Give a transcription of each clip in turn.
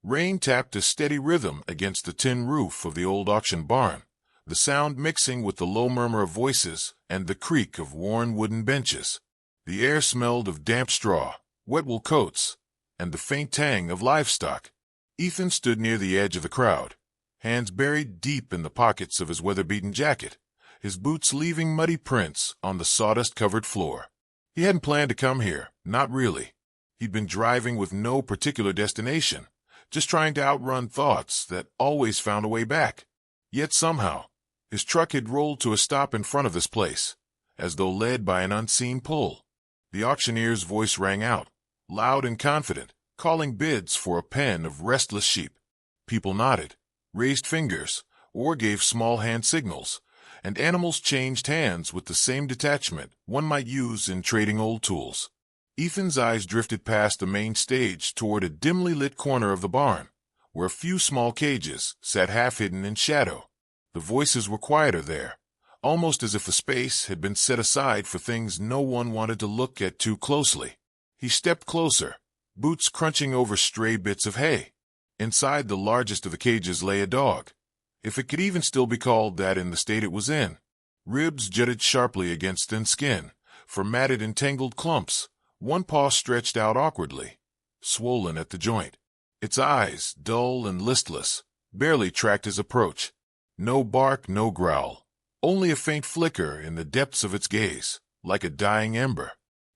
Rain tapped a steady rhythm against the tin roof of the old auction barn, the sound mixing with the low murmur of voices and the creak of worn wooden benches. The air smelled of damp straw, wet wool coats, and the faint tang of livestock. Ethan stood near the edge of the crowd, hands buried deep in the pockets of his weather-beaten jacket, his boots leaving muddy prints on the sawdust-covered floor. He hadn't planned to come here, not really. He'd been driving with no particular destination, just trying to outrun thoughts that always found a way back. Yet somehow, his truck had rolled to a stop in front of this place, as though led by an unseen pull. The auctioneer's voice rang out, loud and confident, calling bids for a pen of restless sheep. People nodded, raised fingers, or gave small hand signals, and animals changed hands with the same detachment one might use in trading old tools. Ethan's eyes drifted past the main stage toward a dimly lit corner of the barn, where a few small cages sat half-hidden in shadow. The voices were quieter there, almost as if the space had been set aside for things no one wanted to look at too closely. He stepped closer, boots crunching over stray bits of hay. Inside the largest of the cages lay a dog, if it could even still be called that in the state it was in. Ribs jutted sharply against thin skin, formatted in tangled clumps, one paw stretched out awkwardly, swollen at the joint. Its eyes, dull and listless, barely tracked his approach. No bark, no growl, only a faint flicker in the depths of its gaze, like a dying ember.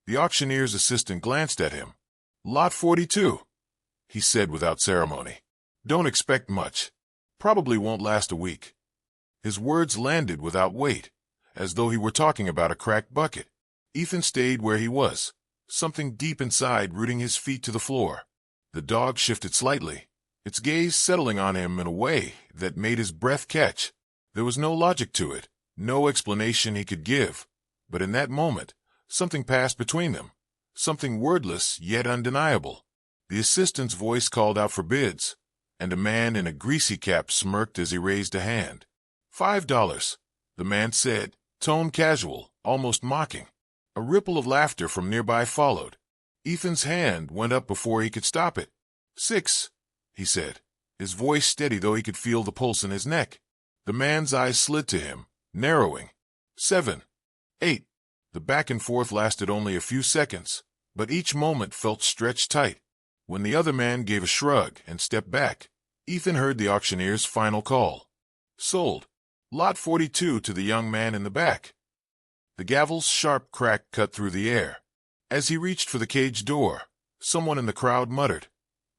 The auctioneer's assistant glanced at him. "Lot 42, he said without ceremony. "Don't expect much. Probably won't last a week." His words landed without weight, as though he were talking about a cracked bucket. Ethan stayed where he was, something deep inside rooting his feet to the floor. The dog shifted slightly, its gaze settling on him in a way that made his breath catch. There was no logic to it, no explanation he could give, but in that moment, something passed between them, something wordless yet undeniable. The assistant's voice called out for bids, and a man in a greasy cap smirked as he raised a hand. $5, the man said, tone casual, almost mocking. A ripple of laughter from nearby followed. Ethan's hand went up before he could stop it. $6, he said, his voice steady though he could feel the pulse in his neck. The man's eyes slid to him, narrowing. $7, $8. The back and forth lasted only a few seconds, but each moment felt stretched tight. When the other man gave a shrug and stepped back, Ethan heard the auctioneer's final call. "Sold. Lot 42 to the young man in the back." The gavel's sharp crack cut through the air. As he reached for the cage door, someone in the crowd muttered,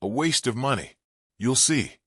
"A waste of money. You'll see."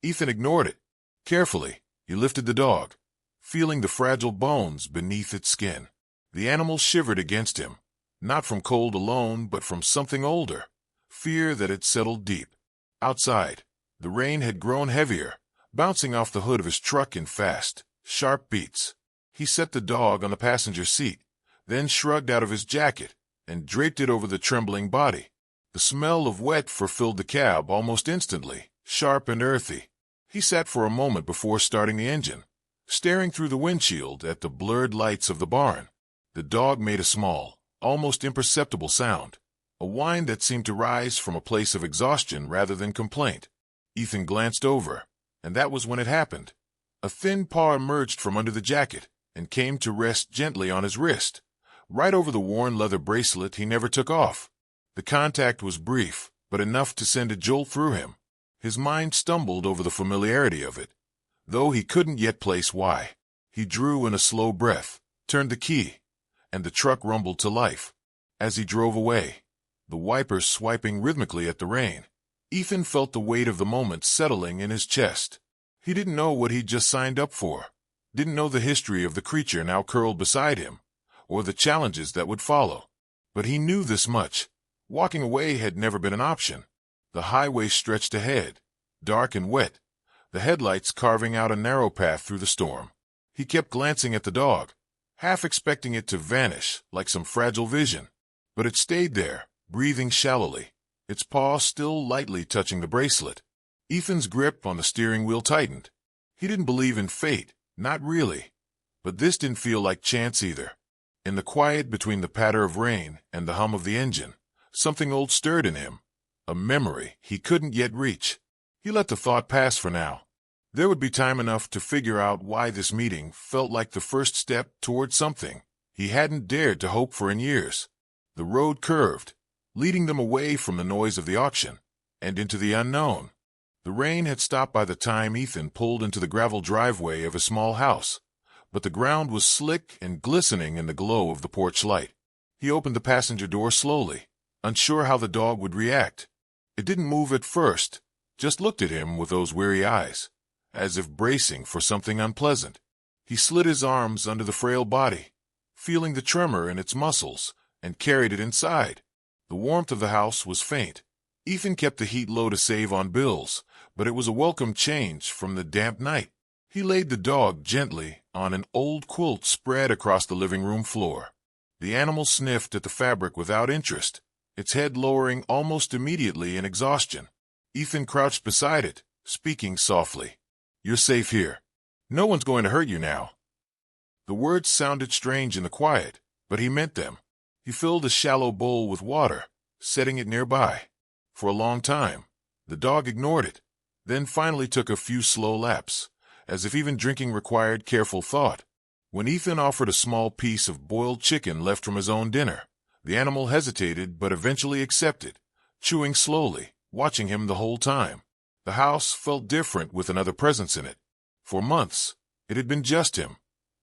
Ethan ignored it. Carefully, he lifted the dog, feeling the fragile bones beneath its skin. The animal shivered against him, not from cold alone, but from something older, fear that had settled deep. Outside, the rain had grown heavier, bouncing off the hood of his truck in fast, sharp beats. He set the dog on the passenger seat, then shrugged out of his jacket and draped it over the trembling body. The smell of wet fur filled the cab almost instantly, sharp and earthy. He sat for a moment before starting the engine, staring through the windshield at the blurred lights of the barn. The dog made a small, almost imperceptible sound, a whine that seemed to rise from a place of exhaustion rather than complaint. Ethan glanced over, and that was when it happened. A thin paw emerged from under the jacket and came to rest gently on his wrist, right over the worn leather bracelet he never took off. The contact was brief, but enough to send a jolt through him. His mind stumbled over the familiarity of it, though he couldn't yet place why. He drew in a slow breath, turned the key, and the truck rumbled to life. As he drove away, the wipers swiping rhythmically at the rain, Ethan felt the weight of the moment settling in his chest. He didn't know what he'd just signed up for, didn't know the history of the creature now curled beside him, or the challenges that would follow. But he knew this much. Walking away had never been an option. The highway stretched ahead, dark and wet, the headlights carving out a narrow path through the storm. He kept glancing at the dog, half expecting it to vanish like some fragile vision. But it stayed there, breathing shallowly, its paw still lightly touching the bracelet. Ethan's grip on the steering wheel tightened. He didn't believe in fate, not really. But this didn't feel like chance either. In the quiet between the patter of rain and the hum of the engine, something old stirred in him, a memory he couldn't yet reach. He let the thought pass for now. There would be time enough to figure out why this meeting felt like the first step toward something he hadn't dared to hope for in years. The road curved, leading them away from the noise of the auction and into the unknown. The rain had stopped by the time Ethan pulled into the gravel driveway of a small house, but the ground was slick and glistening in the glow of the porch light. He opened the passenger door slowly, unsure how the dog would react. It didn't move at first, just looked at him with those weary eyes, as if bracing for something unpleasant. He slid his arms under the frail body, feeling the tremor in its muscles, and carried it inside. The warmth of the house was faint. Ethan kept the heat low to save on bills, but it was a welcome change from the damp night. He laid the dog gently on an old quilt spread across the living room floor. The animal sniffed at the fabric without interest, its head lowering almost immediately in exhaustion. Ethan crouched beside it, speaking softly. "You're safe here. No one's going to hurt you now." The words sounded strange in the quiet, but he meant them. He filled a shallow bowl with water, setting it nearby. For a long time, the dog ignored it, then finally took a few slow laps, as if even drinking required careful thought. When Ethan offered a small piece of boiled chicken left from his own dinner, the animal hesitated but eventually accepted, chewing slowly, watching him the whole time. The house felt different with another presence in it. For months, it had been just him.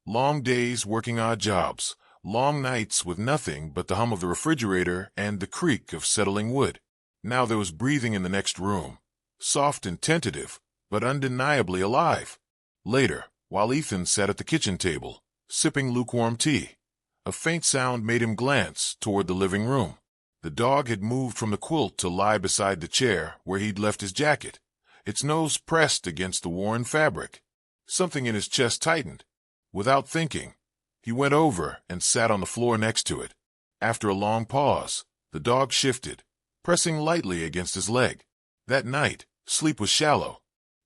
Long days working odd jobs, long nights with nothing but the hum of the refrigerator and the creak of settling wood. Now there was breathing in the next room, soft and tentative, but undeniably alive. Later, while Ethan sat at the kitchen table, sipping lukewarm tea, a faint sound made him glance toward the living room. The dog had moved from the quilt to lie beside the chair where he'd left his jacket, its nose pressed against the worn fabric. Something in his chest tightened. Without thinking, he went over and sat on the floor next to it. After a long pause, the dog shifted, pressing lightly against his leg. That night, sleep was shallow.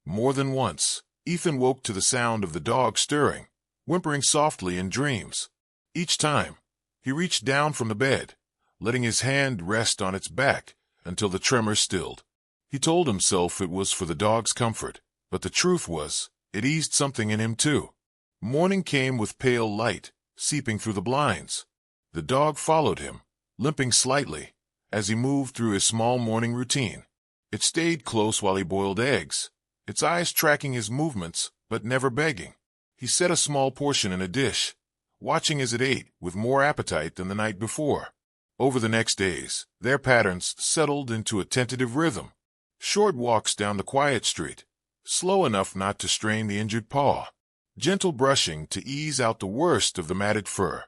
More than once, Ethan woke to the sound of the dog stirring, whimpering softly in dreams. Each time, he reached down from the bed, letting his hand rest on its back until the tremor stilled. He told himself it was for the dog's comfort, but the truth was, it eased something in him too. Morning came with pale light, seeping through the blinds. The dog followed him, limping slightly, as he moved through his small morning routine. It stayed close while he boiled eggs, its eyes tracking his movements, but never begging. He set a small portion in a dish, watching as it ate with more appetite than the night before. Over the next days, their patterns settled into a tentative rhythm. Short walks down the quiet street, slow enough not to strain the injured paw. Gentle brushing to ease out the worst of the matted fur.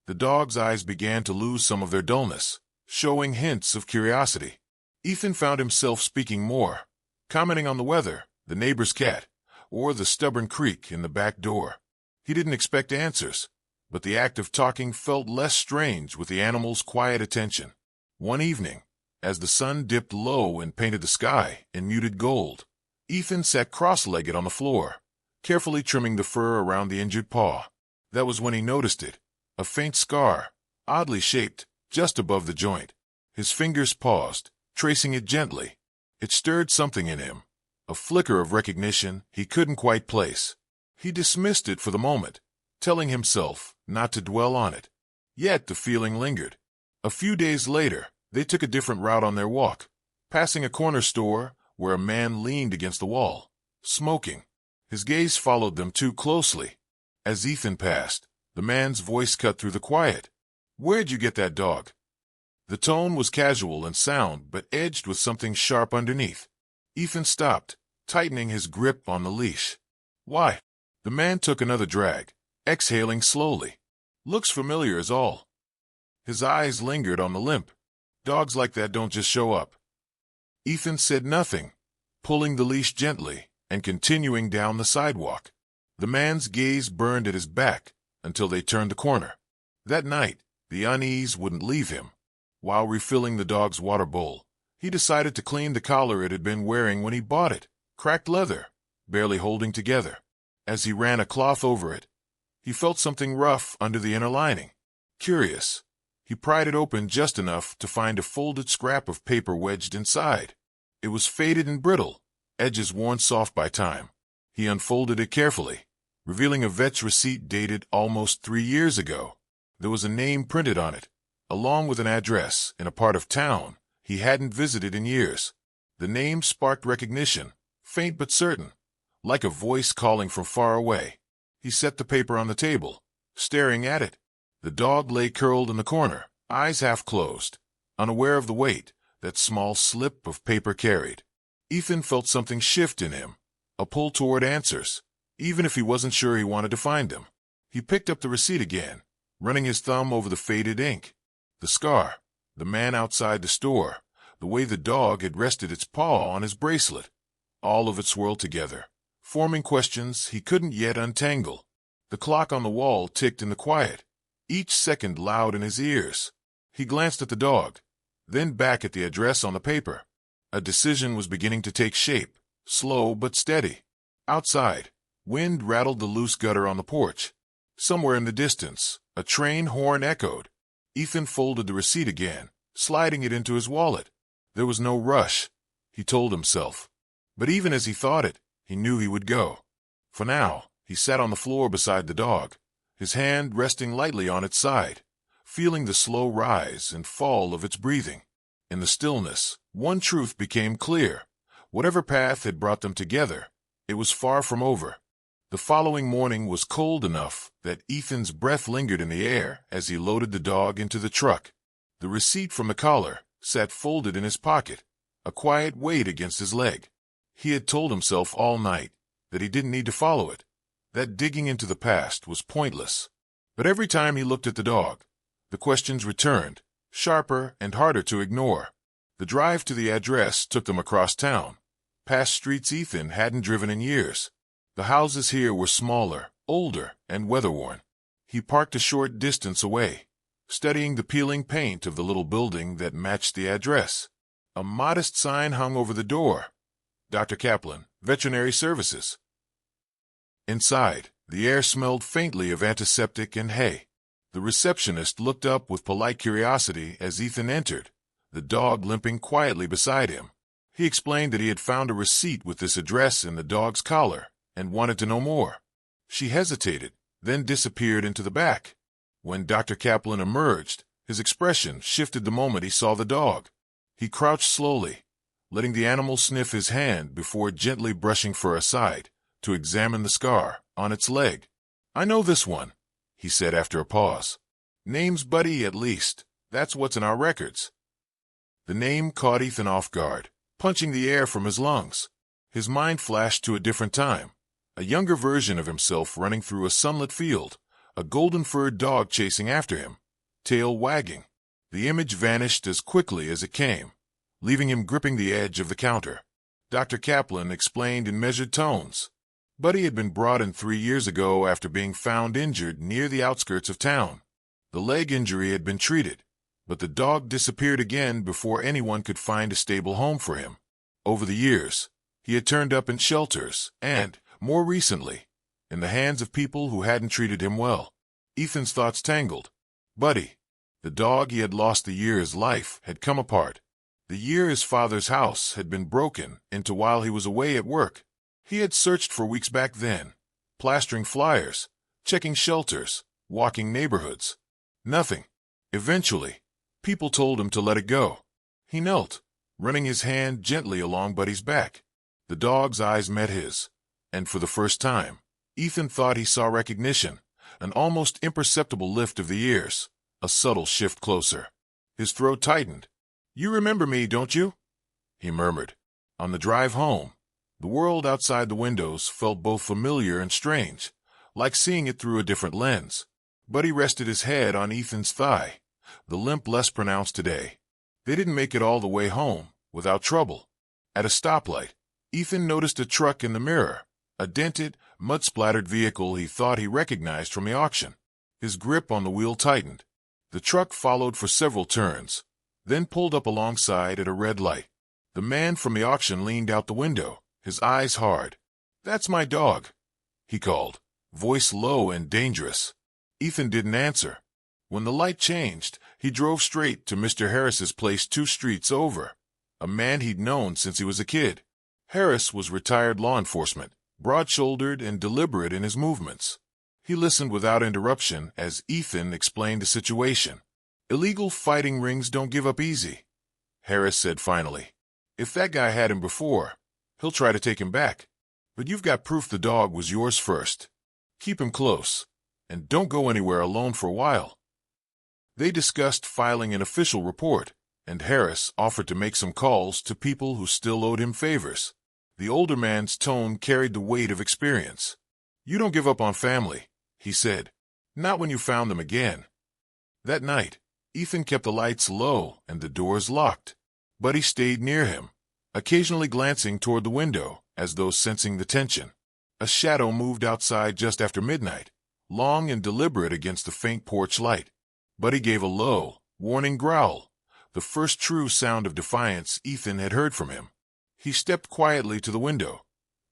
The dog's eyes began to lose some of their dullness, showing hints of curiosity. Ethan found himself speaking more, commenting on the weather, the neighbor's cat, or the stubborn creak in the back door. He didn't expect answers, but the act of talking felt less strange with the animal's quiet attention. One evening, as the sun dipped low and painted the sky in muted gold, Ethan sat cross-legged on the floor, carefully trimming the fur around the injured paw. That was when he noticed it, a faint scar, oddly shaped, just above the joint. His fingers paused, tracing it gently. It stirred something in him, a flicker of recognition he couldn't quite place. He dismissed it for the moment, telling himself not to dwell on it. Yet the feeling lingered. A few days later, they took a different route on their walk, passing a corner store where a man leaned against the wall, smoking. His gaze followed them too closely. As Ethan passed, the man's voice cut through the quiet. "Where'd you get that dog?" The tone was casual and sound, but edged with something sharp underneath. Ethan stopped, tightening his grip on the leash. "Why?" The man took another drag, exhaling slowly. "Looks familiar is all." His eyes lingered on the limp. "Dogs like that don't just show up." Ethan said nothing, pulling the leash gently and continuing down the sidewalk. The man's gaze burned at his back until they turned the corner. That night, the unease wouldn't leave him. While refilling the dog's water bowl, he decided to clean the collar it had been wearing when he bought it, cracked leather, barely holding together. As he ran a cloth over it, he felt something rough under the inner lining. Curious, he pried it open just enough to find a folded scrap of paper wedged inside. It was faded and brittle, edges worn soft by time. He unfolded it carefully, revealing a vet's receipt dated almost 3 years ago. There was a name printed on it, along with an address in a part of town he hadn't visited in years. The name sparked recognition, faint but certain, like a voice calling from far away. He set the paper on the table, staring at it. The dog lay curled in the corner, eyes half closed, unaware of the weight that small slip of paper carried. Ethan felt something shift in him, a pull toward answers, even if he wasn't sure he wanted to find them. He picked up the receipt again, running his thumb over the faded ink. The scar, the man outside the store, the way the dog had rested its paw on his bracelet. All of it swirled together, forming questions he couldn't yet untangle. The clock on the wall ticked in the quiet, each second loud in his ears. He glanced at the dog, then back at the address on the paper. A decision was beginning to take shape, slow but steady. Outside, wind rattled the loose gutter on the porch. Somewhere in the distance, a train horn echoed. Ethan folded the receipt again, sliding it into his wallet. There was no rush, he told himself. But even as he thought it, he knew he would go. For now, he sat on the floor beside the dog, his hand resting lightly on its side, feeling the slow rise and fall of its breathing. In the stillness, one truth became clear. Whatever path had brought them together, it was far from over. The following morning was cold enough that Ethan's breath lingered in the air as he loaded the dog into the truck. The receipt from the collar sat folded in his pocket, a quiet weight against his leg. He had told himself all night that he didn't need to follow it, that digging into the past was pointless. But every time he looked at the dog, the questions returned, sharper and harder to ignore. The drive to the address took them across town, past streets Ethan hadn't driven in years. The houses here were smaller, older, and weather-worn. He parked a short distance away, studying the peeling paint of the little building that matched the address. A modest sign hung over the door. Dr. Kaplan, Veterinary Services. Inside, the air smelled faintly of antiseptic and hay. The receptionist looked up with polite curiosity as Ethan entered, the dog limping quietly beside him. He explained that he had found a receipt with this address in the dog's collar and wanted to know more. She hesitated, then disappeared into the back. When Dr. Kaplan emerged, his expression shifted the moment he saw the dog. He crouched slowly, letting the animal sniff his hand before gently brushing fur aside to examine the scar on its leg. "I know this one," he said after a pause. "Name's Buddy, at least. That's what's in our records." The name caught Ethan off guard, punching the air from his lungs. His mind flashed to a different time, a younger version of himself running through a sunlit field, a golden-furred dog chasing after him, tail wagging. The image vanished as quickly as it came, leaving him gripping the edge of the counter. Dr. Kaplan explained in measured tones. Buddy had been brought in 3 years ago after being found injured near the outskirts of town. The leg injury had been treated, but the dog disappeared again before anyone could find a stable home for him. Over the years, he had turned up in shelters and, more recently, in the hands of people who hadn't treated him well. Ethan's thoughts tangled. Buddy, the dog he had lost the year his life, had come apart. The year his father's house had been broken into while he was away at work. He had searched for weeks back then, plastering flyers, checking shelters, walking neighborhoods. Nothing. Eventually, people told him to let it go. He knelt, running his hand gently along Buddy's back. The dog's eyes met his, and for the first time, Ethan thought he saw recognition, an almost imperceptible lift of the ears, a subtle shift closer. His throat tightened. "You remember me, don't you?" he murmured. On the drive home, the world outside the windows felt both familiar and strange, like seeing it through a different lens. Buddy rested his head on Ethan's thigh, the limp less pronounced today. They didn't make it all the way home without trouble. At a stoplight, Ethan noticed a truck in the mirror, a dented, mud-splattered vehicle he thought he recognized from the auction. His grip on the wheel tightened. The truck followed for several turns, then pulled up alongside at a red light. The man from the auction leaned out the window, his eyes hard. "That's my dog," he called, voice low and dangerous. Ethan didn't answer. When the light changed, he drove straight to Mr. Harris's place 2 streets over, a man he'd known since he was a kid. Harris was retired law enforcement, broad-shouldered and deliberate in his movements. He listened without interruption as Ethan explained the situation. "Illegal fighting rings don't give up easy," Harris said finally. "If that guy had him before, he'll try to take him back. But you've got proof the dog was yours first. Keep him close, and don't go anywhere alone for a while." They discussed filing an official report, and Harris offered to make some calls to people who still owed him favors. The older man's tone carried the weight of experience. "You don't give up on family," he said. "Not when you found them again." That night, Ethan kept the lights low and the doors locked. Buddy stayed near him, occasionally glancing toward the window as though sensing the tension. A shadow moved outside just after midnight, long and deliberate against the faint porch light. Buddy gave a low, warning growl, the first true sound of defiance Ethan had heard from him. He stepped quietly to the window,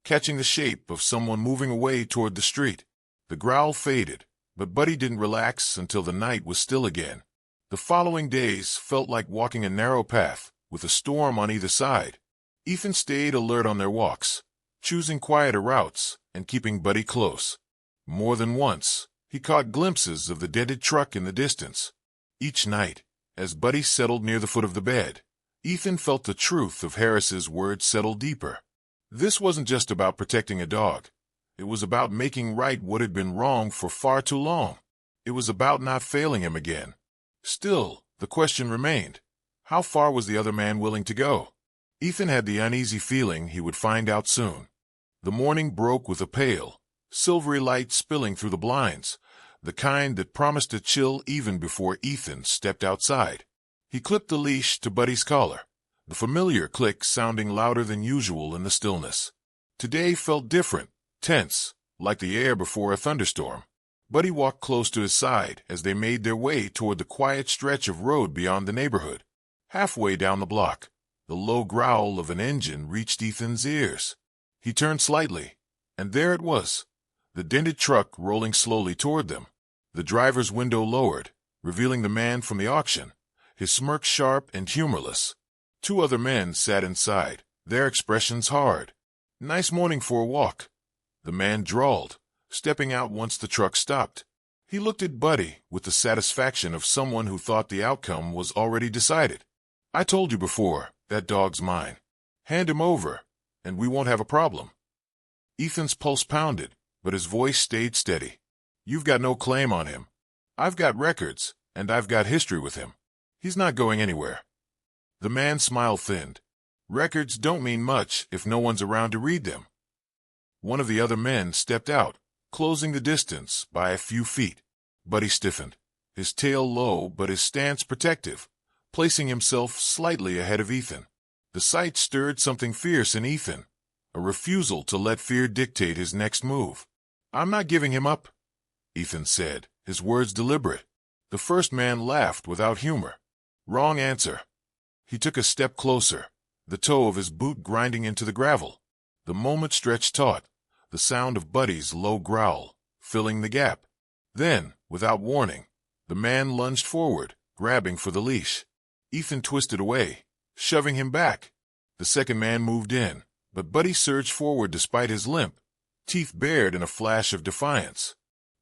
catching the shape of someone moving away toward the street. The growl faded, but Buddy didn't relax until the night was still again. The following days felt like walking a narrow path, with a storm on either side. Ethan stayed alert on their walks, choosing quieter routes and keeping Buddy close. More than once, he caught glimpses of the dented truck in the distance. Each night, as Buddy settled near the foot of the bed, Ethan felt the truth of Harris's words settle deeper. This wasn't just about protecting a dog. It was about making right what had been wrong for far too long. It was about not failing him again. Still, the question remained. How far was the other man willing to go? Ethan had the uneasy feeling he would find out soon. The morning broke with a pale, silvery light spilling through the blinds, the kind that promised a chill even before Ethan stepped outside. He clipped the leash to Buddy's collar, the familiar click sounding louder than usual in the stillness. Today felt different, tense, like the air before a thunderstorm. Buddy walked close to his side as they made their way toward the quiet stretch of road beyond the neighborhood. Halfway down the block, the low growl of an engine reached Ethan's ears. He turned slightly, and there it was, the dented truck rolling slowly toward them. The driver's window lowered, revealing the man from the auction, his smirk sharp and humorless. Two other men sat inside, their expressions hard. "Nice morning for a walk," the man drawled, stepping out once the truck stopped. He looked at Buddy with the satisfaction of someone who thought the outcome was already decided. "I told you before, that dog's mine. Hand him over, and we won't have a problem." Ethan's pulse pounded, but his voice stayed steady. "You've got no claim on him. I've got records, and I've got history with him. He's not going anywhere." The man's smile thinned. "Records don't mean much if no one's around to read them." One of the other men stepped out, closing the distance by a few feet. Buddy stiffened, his tail low but his stance protective, placing himself slightly ahead of Ethan. The sight stirred something fierce in Ethan, a refusal to let fear dictate his next move. "I'm not giving him up," Ethan said, his words deliberate. The first man laughed without humor. "Wrong answer." He took a step closer, the toe of his boot grinding into the gravel. The moment stretched taut, the sound of Buddy's low growl filling the gap. Then, without warning, the man lunged forward, grabbing for the leash. Ethan twisted away, shoving him back. The second man moved in, but Buddy surged forward despite his limp, teeth bared in a flash of defiance.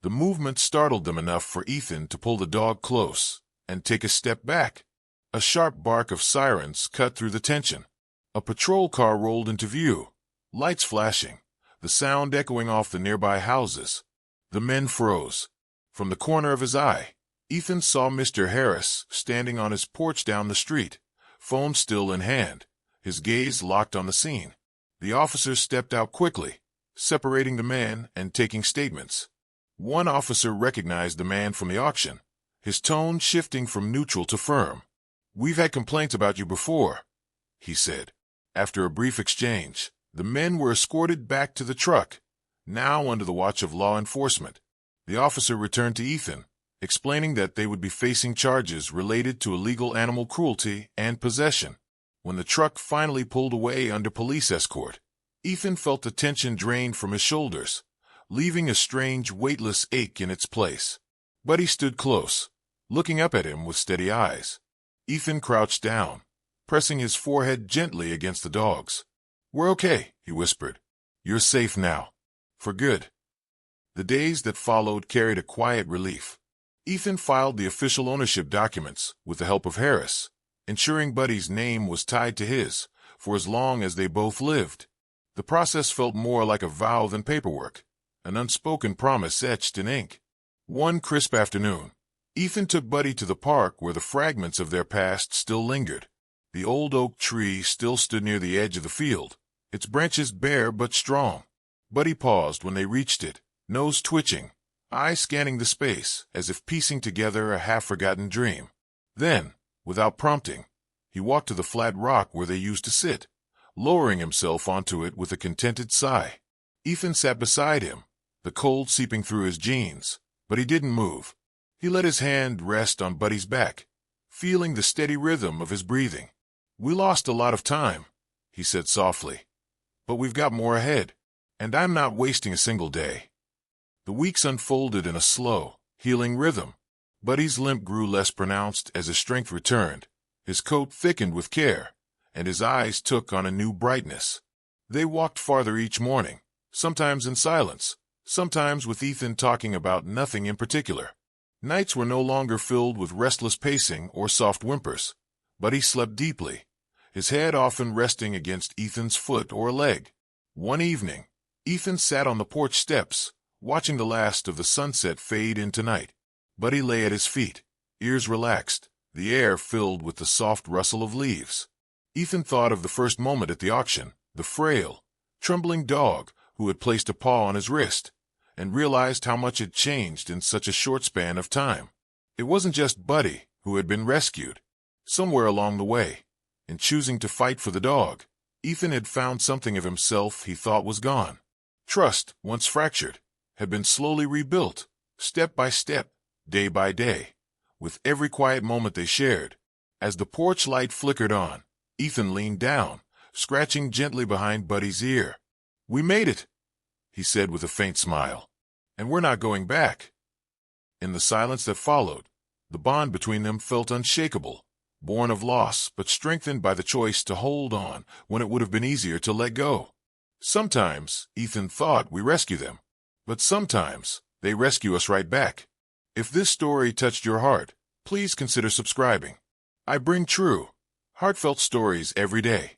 The movement startled them enough for Ethan to pull the dog close and take a step back. A sharp bark of sirens cut through the tension. A patrol car rolled into view, lights flashing, the sound echoing off the nearby houses. The men froze. From the corner of his eye, Ethan saw Mr. Harris standing on his porch down the street, phone still in hand, his gaze locked on the scene. The officers stepped out quickly, separating the man and taking statements. One officer recognized the man from the auction, his tone shifting from neutral to firm. "We've had complaints about you before," he said. After a brief exchange, the men were escorted back to the truck, now under the watch of law enforcement. The officer returned to Ethan, explaining that they would be facing charges related to illegal animal cruelty and possession. When the truck finally pulled away under police escort, Ethan felt the tension drained from his shoulders, leaving a strange, weightless ache in its place. Buddy stood close, looking up at him with steady eyes. Ethan crouched down, pressing his forehead gently against the dog's. "We're okay," he whispered. "You're safe now. For good." The days that followed carried a quiet relief. Ethan filed the official ownership documents with the help of Harris, ensuring Buddy's name was tied to his for as long as they both lived. The process felt more like a vow than paperwork, an unspoken promise etched in ink. One crisp afternoon, Ethan took Buddy to the park where the fragments of their past still lingered. The old oak tree still stood near the edge of the field, its branches bare but strong. Buddy paused when they reached it, nose twitching, eyes scanning the space as if piecing together a half-forgotten dream. Then, without prompting, he walked to the flat rock where they used to sit, lowering himself onto it with a contented sigh. Ethan sat beside him, the cold seeping through his jeans, but he didn't move. He let his hand rest on Buddy's back, feeling the steady rhythm of his breathing. "We lost a lot of time," he said softly, "but we've got more ahead, and I'm not wasting a single day." The weeks unfolded in a slow, healing rhythm. Buddy's limp grew less pronounced as his strength returned. His coat thickened with care, and his eyes took on a new brightness. They walked farther each morning, sometimes in silence, sometimes with Ethan talking about nothing in particular. Nights were no longer filled with restless pacing or soft whimpers. Buddy slept deeply, his head often resting against Ethan's foot or leg. One evening, Ethan sat on the porch steps, watching the last of the sunset fade into night. Buddy lay at his feet, ears relaxed, the air filled with the soft rustle of leaves. Ethan thought of the first moment at the auction, the frail, trembling dog who had placed a paw on his wrist, and realized how much had changed in such a short span of time. It wasn't just Buddy who had been rescued. Somewhere along the way, in choosing to fight for the dog, Ethan had found something of himself he thought was gone. Trust, once fractured, had been slowly rebuilt, step by step, day by day, with every quiet moment they shared. As the porch light flickered on, Ethan leaned down, scratching gently behind Buddy's ear. "We made it," he said with a faint smile. "And we're not going back." In the silence that followed, the bond between them felt unshakable, born of loss but strengthened by the choice to hold on when it would have been easier to let go. Sometimes, Ethan thought, we rescue them, but sometimes they rescue us right back. If this story touched your heart, please consider subscribing. I bring true, heartfelt stories every day.